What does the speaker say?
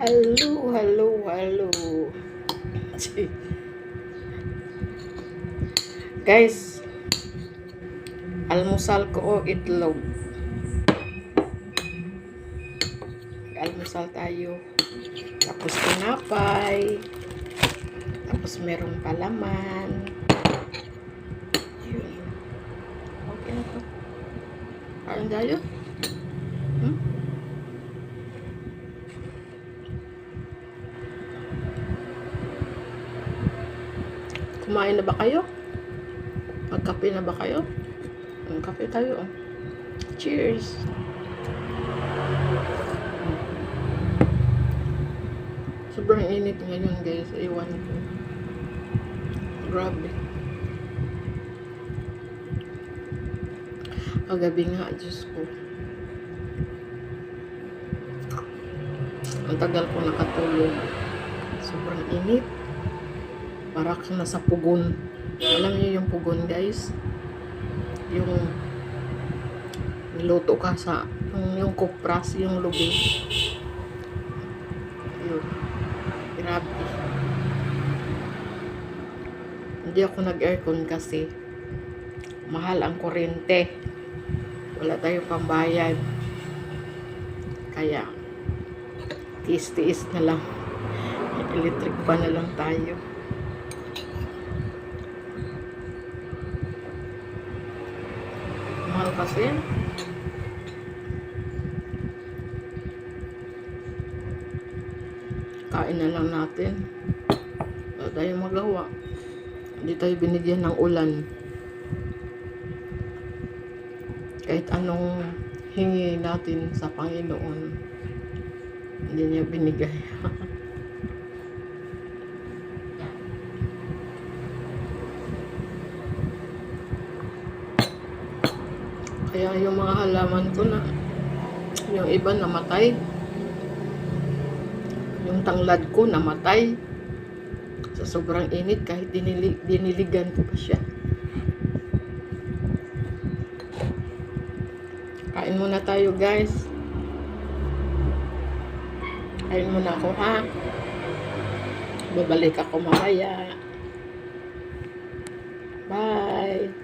Hello, hello, hello. Guys, almusal ko o itlog. Almusal tayo. Tapos tinapay. Tapos merong palaman. Yun. Okay na to. Kain tayo. Kumain na ba kayo? Magkape na ba kayo? Magkape tayo. Cheers! Sobrang init ngayon guys. Iwan ko. Grabe. Kagabi nga, Diyos ko. Ang tagal ko nakatulog. Sobrang init. Para kang nasa pugon. Alam niyo yung pugon guys? Yung niluto ka sa yung kupras, yung lubi. Yun. Grabe. Hindi ako nag-aircon kasi mahal ang kuryente. Wala tayong pambayad. Kaya tiis-tiis na lang. Electric pa na lang tayo. Mahal kasi. Kain na lang natin. Wala tayong magawa. Hindi tayo binigyan ng ulan. Kahit anong hingi natin sa Panginoon, hindi niya binigay. Kaya yung mga halaman ko na, yung iba namatay. Yung tanglad ko namatay. Sa sobrang init, kahit diniligan ko pa siya. Kain muna tayo guys. Kain muna ako ha. Babalik ako mamaya. Bye.